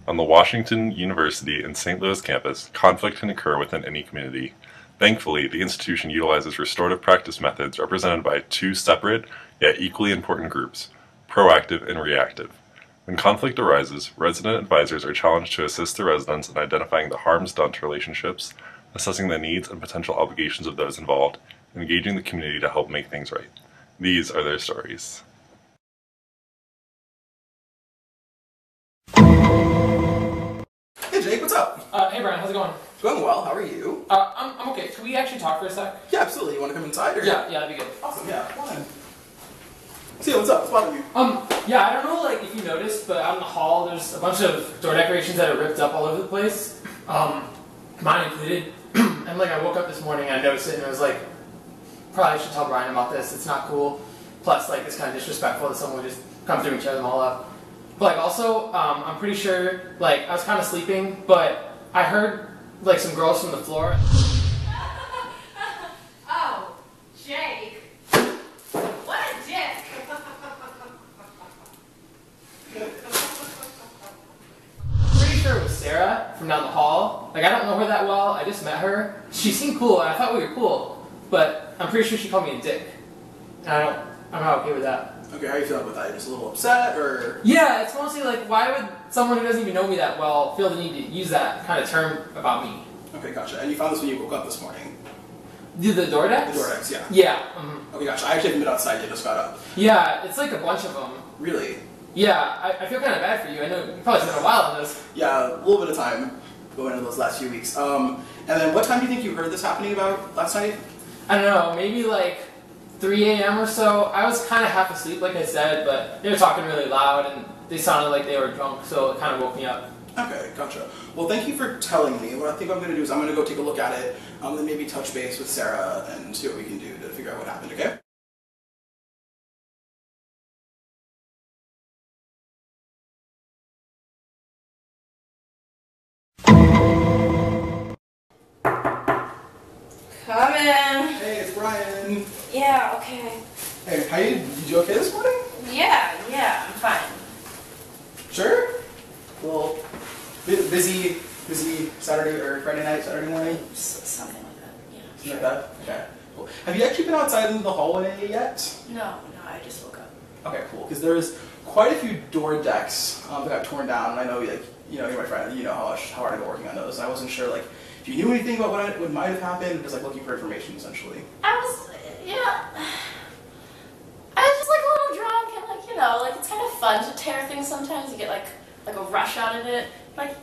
On the Washington University in St. Louis campus, conflict can occur within any community. Thankfully, the institution utilizes restorative practice methods represented by two separate, yet equally important groups, proactive and reactive. When conflict arises, resident advisors are challenged to assist the residents in identifying the harms done to relationships, assessing the needs and potential obligations of those involved, and engaging the community to help make things right. These are their stories. Hey Jake, what's up? Hey Brian, how's it going? Going well, how are you? I'm okay. Can we actually talk for a sec? Yeah, absolutely. You want to come inside? Or? Yeah, that'd be good. Awesome, yeah, come on. See, what's up? What's bothering you? Yeah, I don't know like if you noticed, but out in the hall there's a bunch of door decorations that are ripped up all over the place. Mine included. And like I woke up this morning and I noticed it and I was like, probably should tell Brian about this, it's not cool. Plus like it's kind of disrespectful that someone would just come through and tear them all up. But like also, I'm pretty sure, like I was kind of sleeping, but I heard like some girls from the floor. Oh, Jake. What a dick. Pretty sure it was Sarah from down the hall. Like I don't know her that well, I just met her. She seemed cool and I thought we were cool, but I'm pretty sure she called me a dick. And I'm not okay with that. Okay, how are you feeling with that? You just a little upset, or? Yeah, it's mostly like, why would someone who doesn't even know me that well feel the need to use that kind of term about me? Okay, gotcha. And you found this when you woke up this morning? The door decks? The door decks, yeah. Yeah. Okay, gotcha. I actually haven't been outside yet, just got up. Yeah, it's like a bunch of them. Really? Yeah, I feel kind of bad for you. I know you probably spent a while on this. Yeah, a little bit of time going into those last few weeks. And then what time do you think you heard this happening about last night? I don't know, maybe like 3 a.m. or so. I was kind of half asleep, like I said, but they were talking really loud and they sounded like they were drunk, so it kind of woke me up. Okay, gotcha. Well, thank you for telling me. What I think I'm going to do is I'm going to go take a look at it, then maybe touch base with Sarah and see what we can do to figure out what happened, okay? Come in. Hey, it's Brian. Yeah, okay. Hey, did you okay this morning? Yeah, I'm fine. Sure. Well, busy Saturday or Friday night, Saturday morning? Something like that, yeah. Something like that? Okay, cool. Have you actually been outside in the hallway yet? No, I just woke up. Okay, cool. Because there's quite a few door decks that got torn down, and I know, like, you're my friend, you know how hard I've been working on those, and I wasn't sure, like, if you knew anything about what might have happened, just, like, looking for information, essentially. I was just like a little drunk and like, like it's kind of fun to tear things sometimes. You get like a rush out of it. Like,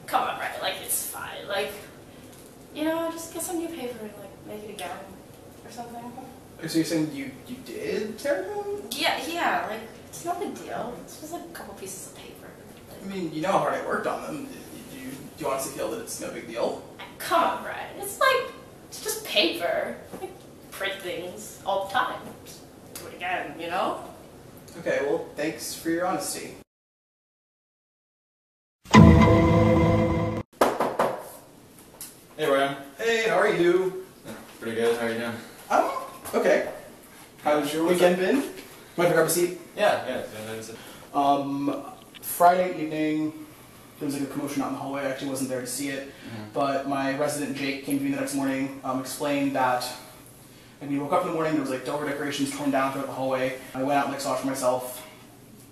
come on, right? Like, it's fine. Like, just get some new paper and like make it a gown or something. So you're saying you did tear them? Yeah, like, it's no big deal. It's just like a couple pieces of paper. Like, I mean, you know how hard I worked on them. Do you honestly feel that it's no big deal? come on, Brian. It's just paper. Like, print things all the time. Just do it again, Okay, well, thanks for your honesty. Hey, Ryan. Hey, how are you? Pretty good. How are you doing? Okay. How's your weekend been? Want to grab a seat? Yeah. Friday evening, there was like a commotion out in the hallway. I actually wasn't there to see it, but my resident Jake came to me the next morning, explained that when we woke up in the morning, there was like door decorations torn down throughout the hallway. I went out and saw it for myself.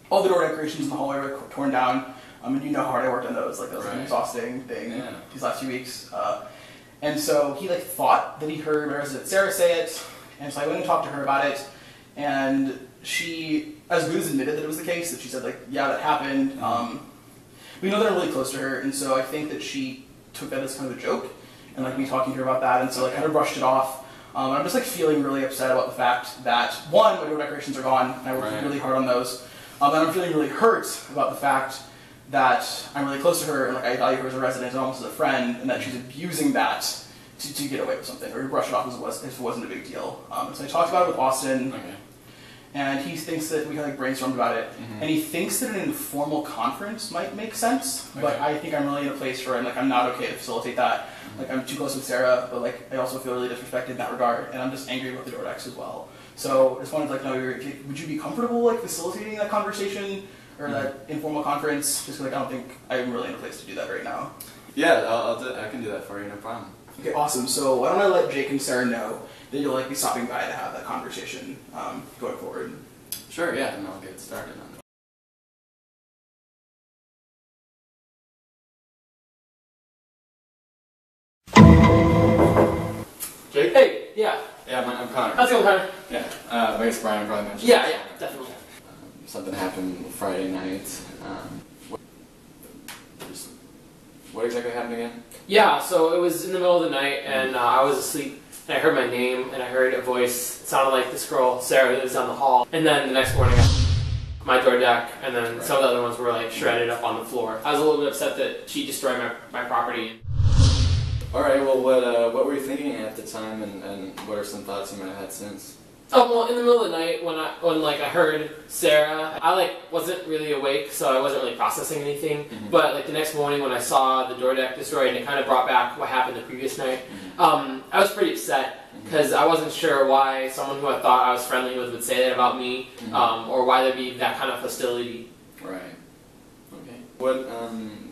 All the door decorations in the hallway were torn down. And you know how hard I worked on those. Like, that was an exhausting thing these last few weeks. And so he thought that he heard my resident Sarah say it, and so I went and talked to her about it. And she, as good as admitted that it was the case, that she said, like, yeah, that happened. We know that I'm really close to her, and so I think that she took that as kind of a joke, and like me talking to her about that, and so like I kind of brushed it off. And I'm just like feeling really upset about the fact that, one, my door decorations are gone, and I worked really hard on those. And I'm feeling really hurt about the fact that I'm really close to her, and like I value her as a resident and almost as a friend, and that she's abusing that to get away with something, or to brush it off as if it wasn't a big deal. So I talked about it with Austin, and he thinks that we kind of like brainstormed about it, and he thinks that an informal conference might make sense, but I think I'm really in a place where I'm not okay to facilitate that. Like I'm too close with Sarah, but like I also feel really disrespected in that regard, and I'm just angry about the door decks as well. So I just wanted to like know, would you be comfortable like facilitating that conversation or that informal conference? Just like I don't think I'm really in a place to do that right now. Yeah, I can do that for you, no problem. Okay, awesome. So why don't I let Jake and Sarah know that you'll like be stopping by to have that conversation going forward. Sure, yeah, and I'll get started on it. Jake? Hey, yeah. Yeah, I'm Connor. How's it going, Connor? Yeah, I guess Brian probably mentioned. Yeah, definitely. Something happened Friday night. What exactly happened again? Yeah, so it was in the middle of the night, and I was asleep, and I heard my name, and I heard a voice. It sounded like this girl, Sarah, that was down the hall. And then the next morning, my door deck, and then some of the other ones were like shredded up on the floor. I was a little bit upset that she destroyed my property. All right. Well, what were you thinking at the time, and what are some thoughts you might have had since? Oh well, in the middle of the night when I heard Sarah, I like wasn't really awake, so I wasn't really processing anything. But like the next morning when I saw the door deck destroyed, and it kind of brought back what happened the previous night. I was pretty upset because I wasn't sure why someone who I thought I was friendly with would say that about me, or why there'd be that kind of hostility. Right. Okay.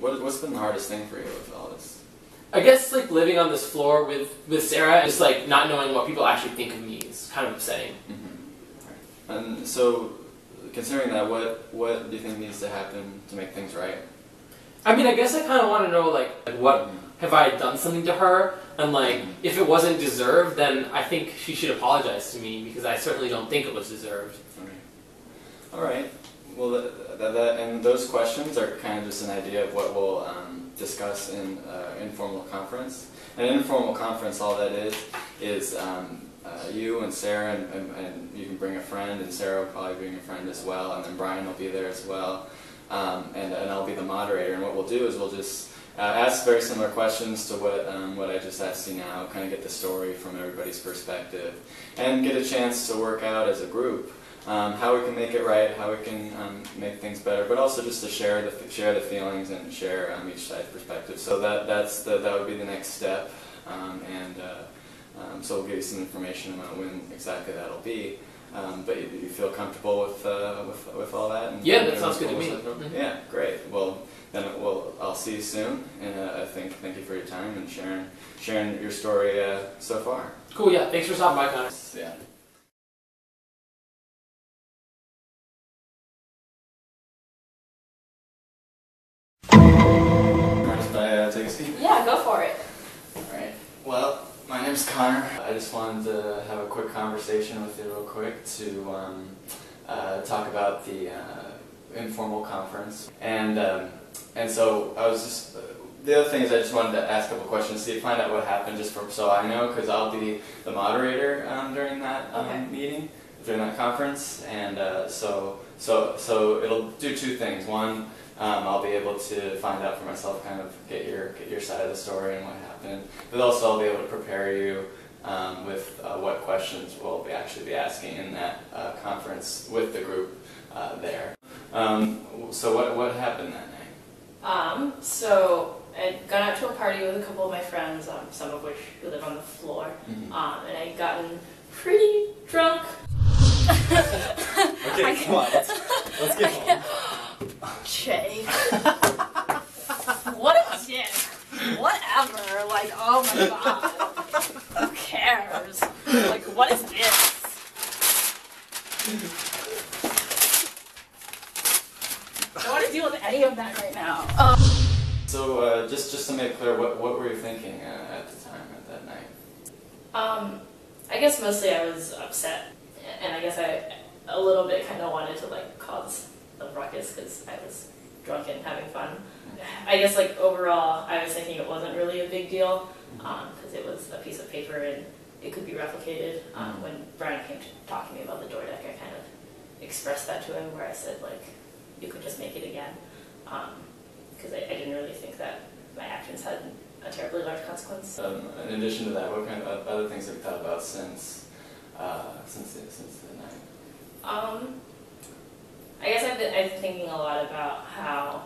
What's been the hardest thing for you with all this? I guess like living on this floor with Sarah, just like not knowing what people actually think of me is kind of upsetting. Right. And so, considering that, what do you think needs to happen to make things right? I mean, I guess I kind of want to know like what have I done something to her, and like if it wasn't deserved, then I think she should apologize to me because I certainly don't think it was deserved. Okay. All right. Well, and those questions are kind of just an idea of what we'll discuss in informal conference. An informal conference, all that is you and Sarah, and you can bring a friend, and Sarah will probably bring a friend as well, and then Brian will be there as well, and I'll be the moderator. And what we'll do is we'll just ask very similar questions to what I just asked you now, kind of get the story from everybody's perspective, and get a chance to work out as a group how we can make it right, how we can make things better, but also just to share the feelings and share each side's perspective. So that would be the next step, so we'll give you some information about when exactly that'll be. But you feel comfortable with all that? And yeah, that sounds good to me. Yeah, great. Well, then I'll see you soon, and I thank you for your time and sharing your story so far. Cool. Yeah. Thanks for stopping by, Connor. Yeah. Take a seat? Yeah, go for it. Alright. Well, my name's Connor. I just wanted to have a quick conversation with you real quick to talk about the informal conference. And so I was just... the other thing is I just wanted to ask a couple questions, find out what happened, just so I know, because I'll be the moderator during that meeting, during that conference. And so it'll do two things. One, I'll be able to find out for myself, kind of get your side of the story and what happened. But also I'll be able to prepare you with what questions we'll actually be asking in that conference with the group there. So what happened that night? So I'd gone out to a party with a couple of my friends, some of which who live on the floor, and I'd gotten pretty drunk. Okay, come on, let's get home. Jake. What a dick. Whatever. Like, oh my god. Who cares? Like, what is this? I don't want to deal with any of that right now. So, just to make clear, what were you thinking at the time, at that night? I guess mostly I was upset. And I guess a little bit kind of wanted to like cause a ruckus because I was drunk and having fun. I guess like overall, I was thinking it wasn't really a big deal because it was a piece of paper and it could be replicated. When Brian came to talk to me about the door deck, I kind of expressed that to him where I said like, you could just make it again. Because I didn't really think that my actions had a terribly large consequence. In addition to that, what kind of other things have you thought about since the night? I guess I've been thinking a lot about how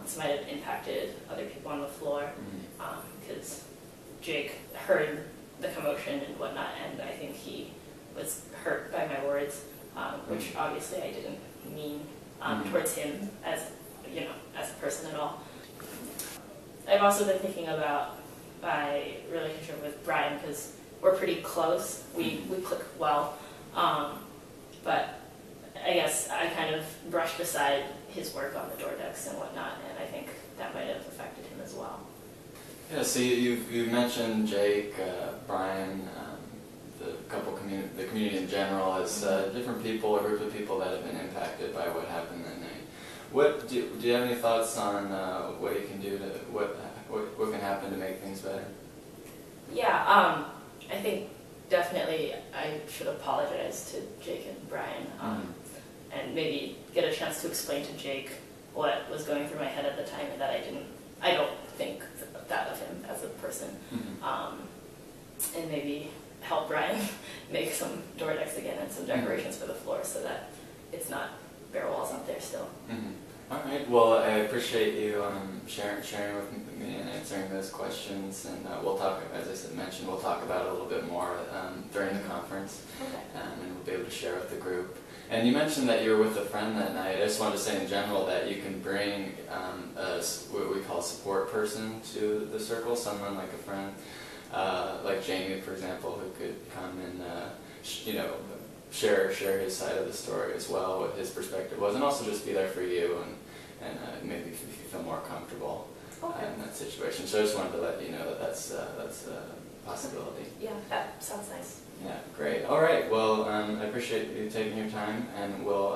this might have impacted other people on the floor, because Jake heard the commotion and whatnot, and I think he was hurt by my words, which obviously I didn't mean towards him as as a person at all. I've also been thinking about my relationship with Brian because we're pretty close. We click well, but I guess I kind of brushed aside his work on the door decks and whatnot, and I think that might have affected him as well. Yeah, so you've mentioned Jake, Brian, the community in general as different people, a group of people that have been impacted by what happened that night. What do you have any thoughts on what you can do to what can happen to make things better? Yeah, I think definitely I should apologize to Jake and Brian, and maybe get a chance to explain to Jake what was going through my head at the time, and that I don't think that of him as a person, and maybe help Brian make some door decks again and some decorations for the floor so that it's not bare walls out there still. All right. Well, I appreciate you sharing with me and answering those questions, and we'll talk, as I mentioned, we'll talk about it a little bit more during the conference, and we'll be able to share with the group. And you mentioned that you were with a friend that night. I just wanted to say in general that you can bring what we call a support person to the circle, someone like a friend, like Jamie, for example, who could come and share his side of the story as well, what his perspective was, and also just be there for you and maybe if you feel more comfortable in that situation. So I just wanted to let you know that that's a possibility. Yeah, that sounds nice. Yeah, great. All right. Well, I appreciate you taking your time, and we'll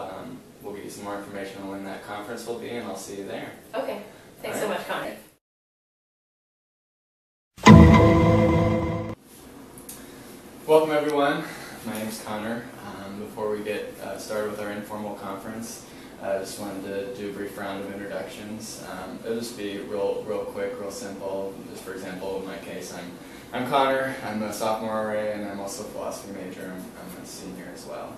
give you some more information on when that conference will be, and I'll see you there. Okay. Thanks so much, Connor. Welcome, everyone. My name's Connor. Before we get started with our informal conference, I just wanted to do a brief round of introductions. It'll just be real quick, real simple. Just for example, in my case, I'm Connor. I'm a sophomore RA, and I'm also a philosophy major. I'm a senior as well.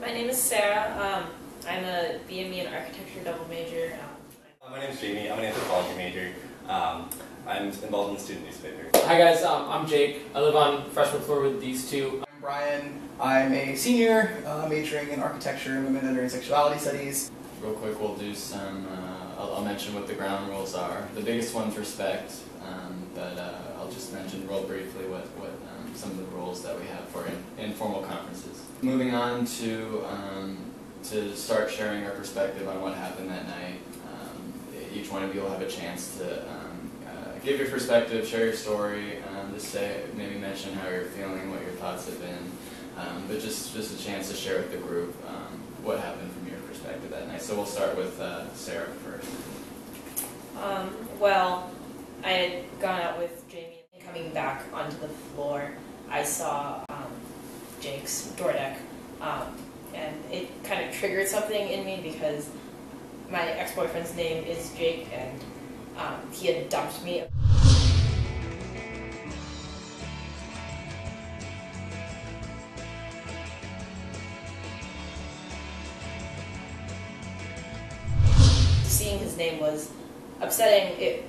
My name is Sarah. I'm a BME and architecture double major. My name is Jamie. I'm an anthropology major. I'm involved in the student newspaper. Hi guys, I'm Jake. I live on freshman floor with these two. I'm Brian. I'm a senior majoring in architecture, women, gender, and sexuality studies. Real quick, we'll do some, I'll mention what the ground rules are. The biggest one's respect, but I'll just mention real briefly what some of the rules that we have for informal conferences. Moving on to start sharing our perspective on what happened that night. Each one of you will have a chance to give your perspective, share your story, just say, maybe mention how you're feeling, what your thoughts have been, but just a chance to share with the group what happened from your perspective that night. So we'll start with Sarah first. Well, I had gone out with Jamie, and coming back onto the floor, I saw Jake's door deck, and it kind of triggered something in me because my ex-boyfriend's name is Jake, and he had dumped me. Seeing his name was upsetting.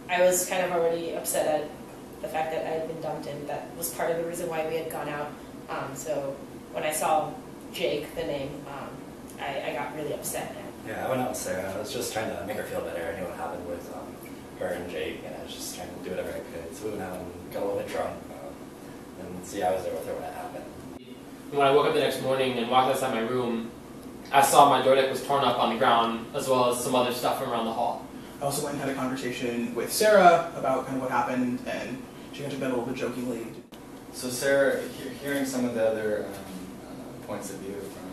I was kind of already upset at the fact that I had been dumped, and that was part of the reason why we had gone out. So when I saw Jake, the name, I got really upset. Yeah, I went out with Sarah. I was just trying to make her feel better. I knew what happened with her and Jake, and I was just trying to do whatever I could. So we went out and got a little bit drunk, and see, I was there with her when it happened. When I woke up the next morning and walked outside my room, I saw my door deck was torn up on the ground, as well as some other stuff from around the hall. I also went and had a conversation with Sarah about kind of what happened, and she kind of took that a little bit jokingly. So Sarah, hearing some of the other points of view from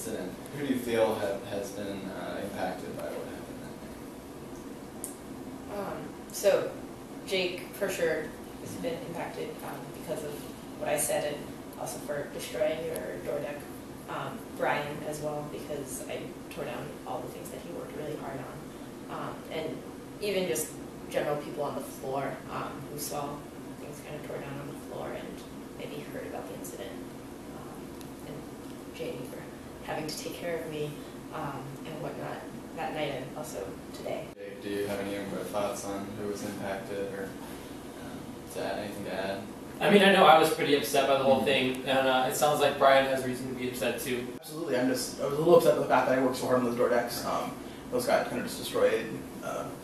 incident. Who do you feel has been impacted by what happened So Jake for sure has been impacted because of what I said, and also for destroying your door deck. Brian as well, because I tore down all the things that he worked really hard on. And even just general people on the floor who saw things kind of tore down on the floor and maybe heard about the incident. And Jamie for having to take care of me and whatnot that night and also today. Do you have any more thoughts on who was impacted, or anything to add? I mean, I know I was pretty upset by the whole thing, and it sounds like Brian has reason to be upset too. Absolutely, I was a little upset with the fact that I worked so hard on those door decks. Those got kind of just destroyed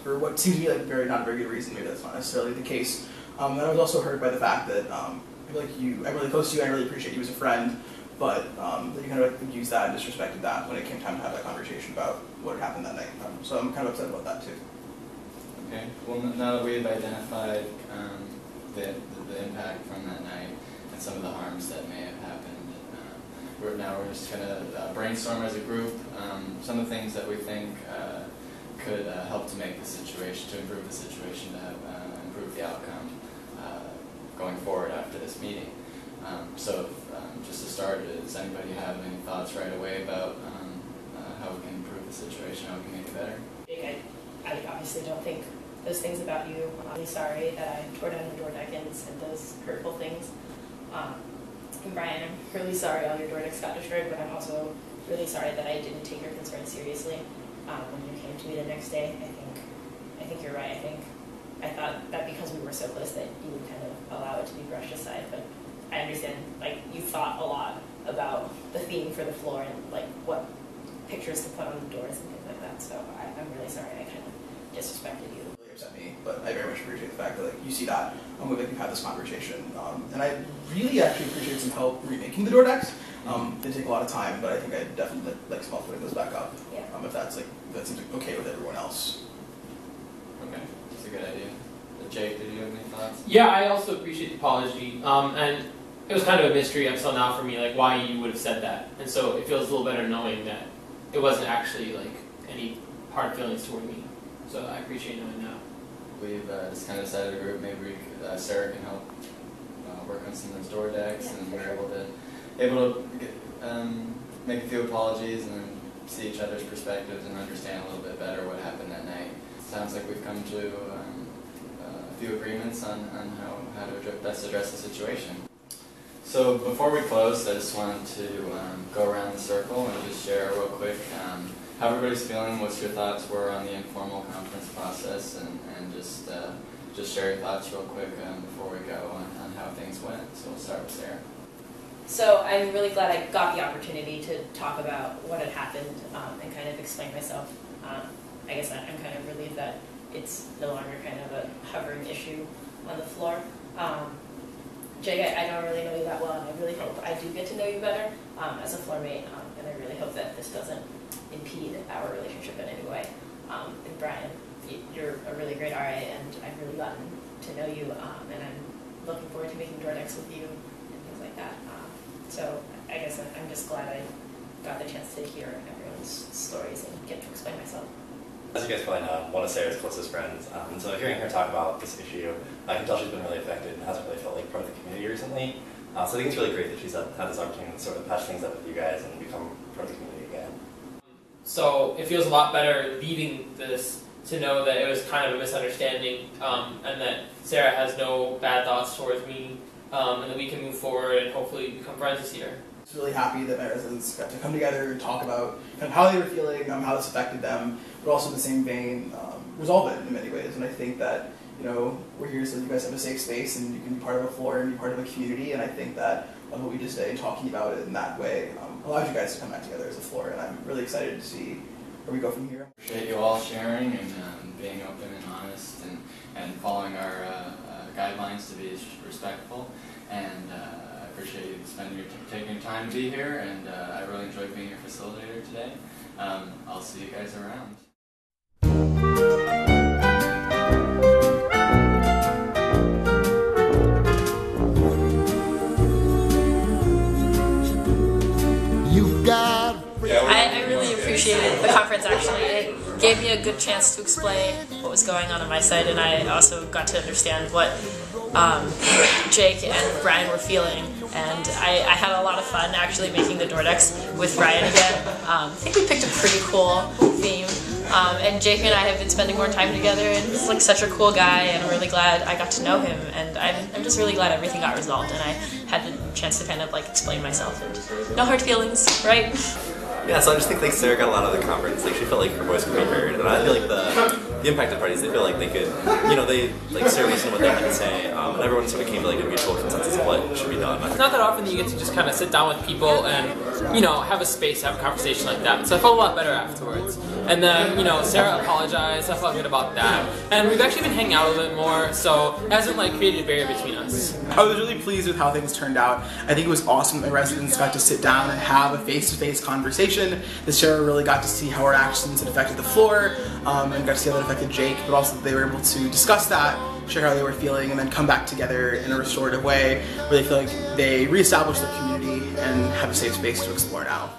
for what seems to be like not a very good reason. Maybe that's not necessarily the case. And I was also hurt by the fact that I feel like I'm really close to you, and I really appreciate you as a friend, but that you kind of like used that and disrespected that when it came time to have that conversation about what had happened that night. So I'm kind of upset about that too. Okay. Well, now that we've identified the impact from that night and some of the harms that may have happened, we're just going to brainstorm as a group some of the things that we think could help to make the situation, to improve the situation, to improve the outcome going forward after this meeting. So just to start, does anybody have any thoughts right away about how we can improve the situation, how we can make it better? I obviously don't think those things about you. I'm really sorry that I tore down your door deck and said those hurtful things. And Brian, I'm really sorry all your door decks got destroyed, but I'm also really sorry that I didn't take your concerns seriously when you came to me the next day. I think you're right. I thought that because we were so close that you would kind of allow it to be brushed aside, but I understand, like, you thought a lot about the theme for the floor and like what pictures to put on the doors and things like that, so I'm really sorry I kind of disrespected you. Really upset me, but I very much appreciate the fact that like you see that we've had this conversation, and I really actually appreciate some help remaking the door decks. They take a lot of time, but I think I definitely like some help putting those back up. Yeah. If that seems okay with everyone else. Okay, that's a good idea. Jake, did you have any thoughts? Yeah, I also appreciate the apology, and it was kind of a mystery up till now for me, like why you would have said that, and so it feels a little better knowing that it wasn't actually like any hard feelings toward me. So I appreciate knowing that. We've just kind of decided a group, maybe Sarah can help work on some of those door decks, Yeah, and we're sure. able to get, make a few apologies and then see each other's perspectives and understand a little bit better what happened that night. Sounds like we've come to a few agreements on how to best address the situation. So before we close, I just wanted to go around the circle and just share real quick how everybody's feeling, what your thoughts were on the informal conference process, and just share your thoughts real quick before we go on how things went. So we'll start with Sarah. So I'm really glad I got the opportunity to talk about what had happened and kind of explain myself. I guess I'm kind of relieved that it's no longer kind of a hovering issue on the floor. Jake, I don't really know you that well, and I really hope I do get to know you better as a floor mate, and I really hope that this doesn't impede our relationship in any way. And Brian, you're a really great RA, and I've really gotten to know you, and I'm looking forward to making door decks with you and things like that. So I guess I'm just glad I got the chance to hear everyone's stories and get to explain myself. As you guys probably know, I'm one of Sarah's closest friends, and so hearing her talk about this issue, I can tell she's been really affected and hasn't really felt like part of the community recently. So I think it's really great that she's had this opportunity to sort of patch things up with you guys and become part of the community again. So it feels a lot better leaving this to know that it was kind of a misunderstanding, and that Sarah has no bad thoughts towards me, and that we can move forward and hopefully become friends this year. I was really happy that my residents got to come together and talk about kind of how they were feeling, how this affected them, but also in the same vein, resolve it in many ways. And I think that, we're here so you guys have a safe space and you can be part of a floor and be part of a community. And I think that what we did today and talking about it in that way allowed you guys to come back together as a floor. And I'm really excited to see where we go from here. Appreciate you all sharing and being open and honest and following our guidelines to be respectful. And I appreciate you taking time to be here, and I really enjoyed being your facilitator today. I'll see you guys around. You've got I really appreciated the conference, actually. It gave me a good chance to explain what was going on my side, and I also got to understand what Jake and Brian were feeling, and I had a lot of fun actually making the door decks with Brian again. I think we picked a pretty cool theme, and Jake and I have been spending more time together, and he's like such a cool guy, and I'm really glad I got to know him, and I'm just really glad everything got resolved, and I had the chance to kind of like explain myself, and no hard feelings, right? Yeah, so I just think like Sarah got a lot out of the conference. Like she felt like her voice could be heard, and I feel like the impacted parties, they feel like they could, they like Sarah listened to what they had to say, and everyone sort of came to like a mutual consensus of what should be done. It's not that often that you get to just kind of sit down with people and have a space to have a conversation like that. So I felt a lot better afterwards. And then Sarah apologized. I felt good about that. And we've actually been hanging out a little bit more, so it hasn't like created a barrier between us. I was really pleased with how things turned out. I think it was awesome that residents got to sit down and have a face-to-face conversation. The Sarah really got to see how her actions had affected the floor, and got to see how that affected Jake, but also they were able to discuss that, share how they were feeling, and then come back together in a restorative way where they feel like they reestablished their community and have a safe space to explore now.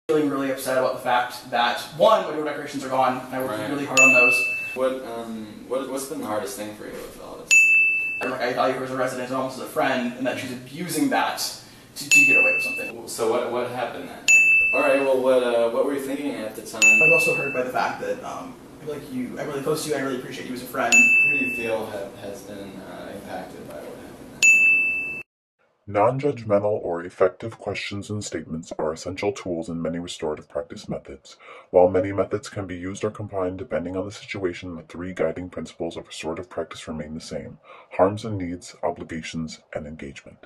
Feeling really upset about the fact that, one, my door decorations are gone, and I worked really hard on those. What's been the hardest thing for you with all this? And I value her as a resident and almost as a friend, and that she's abusing that to get away with something. So what happened then? Alright, well what were you thinking at the time? I was also hurt by the fact that I feel like I'm really close to you, and I really appreciate you as a friend. Who do you feel has been impacted by what happened then? Non-judgmental or effective questions and statements are essential tools in many restorative practice methods. While many methods can be used or combined depending on the situation, the three guiding principles of restorative practice remain the same: harms and needs, obligations, and engagement.